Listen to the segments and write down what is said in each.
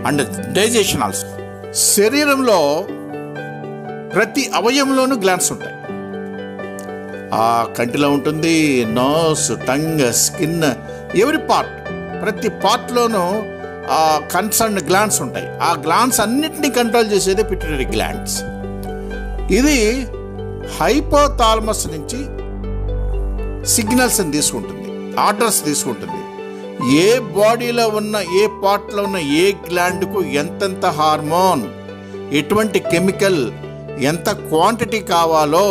And digestion also. శరీరంలో ప్రతి అవయవంలోనూ glands ఉంటాయి. ఆ కంటిలో ఉంటుంది, నోస్, టంగ్, స్కిన్, ఎవరి పార్ట్, ప్రతి పార్ట్లోనూ కన్సర్న్ గ్లాండ్స్ ఉంటాయి. ఆ గ్లాండ్స్ అన్నిటినీ కంట్రోల్ చేసేది పిట్యూటరీ గ్లాండ్స్. ఇది హైపోథాలమస్ నుంచి సిగ్నల్స్ని తీసుకుంటుంది, ఆర్డర్స్ తీసుకుంటుంది. ఏ బాడీలో ఉన్న, ఏ పార్ట్లో ఉన్న ఏ గ్లాండ్కు ఎంతెంత హార్మోన్, ఎటువంటి కెమికల్, ఎంత క్వాంటిటీ కావాలో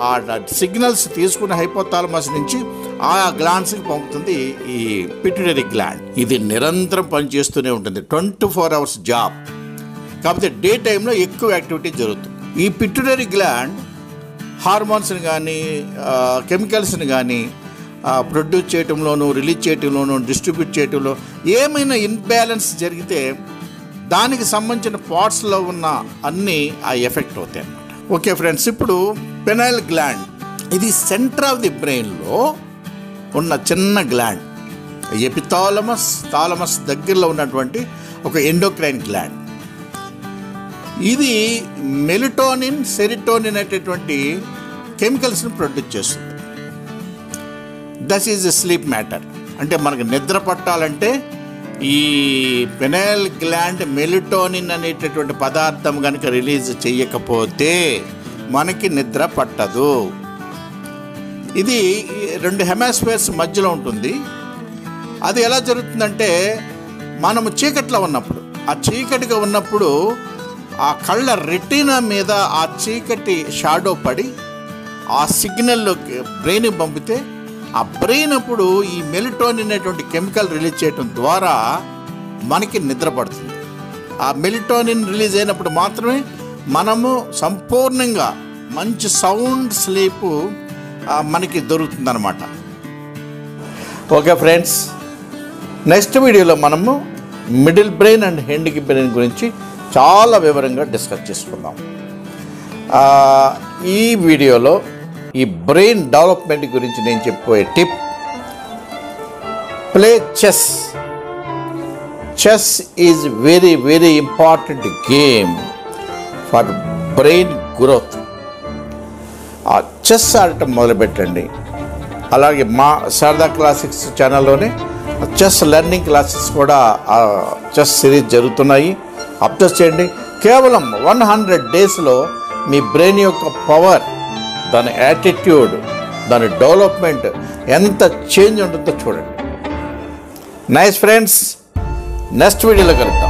ఆ సిగ్నల్స్ తీసుకున్న హైపోథాలమస్ నుంచి ఆ గ్లాండ్స్కి పంపుతుంది ఈ పిట్యూటరీ గ్లాండ్. ఇది నిరంతరం పనిచేస్తూనే ఉంటుంది, 24 hours జాబ్. కాకపోతే డే టైంలో ఎక్కువ యాక్టివిటీ జరుగుతుంది. ఈ పిట్యూటరీ గ్లాండ్ హార్మోన్స్ని కానీ కెమికల్స్ని కానీ ప్రొడ్యూస్ చేయటంలోనూ, రిలీజ్ చేయటంలోనూ, డిస్ట్రిబ్యూట్ చేయటంలో ఏమైనా ఇన్బ్యాలెన్స్ జరిగితే దానికి సంబంధించిన పార్ట్స్లో ఉన్న అన్నీ ఆ ఎఫెక్ట్ అవుతాయి అన్నమాట. ఓకే ఫ్రెండ్స్, ఇప్పుడు పెనైల్ గ్లాండ్, ఇది సెంటర్ ఆఫ్ ది బ్రెయిన్లో ఉన్న చిన్న గ్లాండ్. ఎపిథాలమస్, థాలమస్ దగ్గరలో ఉన్నటువంటి ఒక ఎండోక్రైన్ గ్లాండ్. ఇది మెలటోనిన్, సెరిటోనిన్ అనేటటువంటి కెమికల్స్ని ప్రొడ్యూస్ చేస్తుంది. That is sleep matter. అంటే మనకు నిద్ర పట్టాలంటే ఈ పెనైల్ గ్లాండ్ మెలటోనిన్ అనేటటువంటి పదార్థం కనుక రిలీజ్ చేయకపోతే మనకి నిద్ర పట్టదు. ఇది 2 హెమిస్ఫియర్స్ మధ్యలో ఉంటుంది. అది ఎలా జరుగుతుందంటే, మనము చీకట్లో ఉన్నప్పుడు, ఆ చీకటిగా ఉన్నప్పుడు ఆ కళ్ళ రెటీనా మీద ఆ చీకటి షాడో పడి ఆ సిగ్నల్లోకి బ్రెయిన్కి పంపితే ఆ బ్రెయిన్ అప్పుడు ఈ మెలటోనిన్ అనేటువంటి కెమికల్ రిలీజ్ చేయడం ద్వారా మనకి నిద్ర పడుతుంది. ఆ మెలటోనిన్ రిలీజ్ అయినప్పుడు మాత్రమే మనము సంపూర్ణంగా మంచి సౌండ్ స్లీప్ మనకి దొరుకుతుందన్నమాట. ఓకే ఫ్రెండ్స్, నెక్స్ట్ వీడియోలో మనము middle brain and end brain గురించి చాలా వివరంగా డిస్కస్ చేసుకుందాం. ఈ వీడియోలో ఈ బ్రెయిన్ డెవలప్మెంట్ గురించి నేను చెప్పబోయే tip, play chess. Chess is very very important game for brain growth. ఆ చెస్ ఆడటం మొదలుపెట్టండి. అలాగే మా శారదా క్లాసిక్స్ ఛానల్లోనే చెస్ లెర్నింగ్ క్లాసెస్ కూడా చెస్ సిరీస్ జరుగుతున్నాయి. అబ్జర్వ్ చేయండి. కేవలం 100 డేస్లో మీ బ్రెయిన్ యొక్క పవర్, దాని యాటిట్యూడ్, దాని డెవలప్మెంట్ ఎంత చేంజ్ ఉంటుందో చూడండి. నైస్ ఫ్రెండ్స్, నెక్స్ట్ వీడియోలో కలుద్దాం.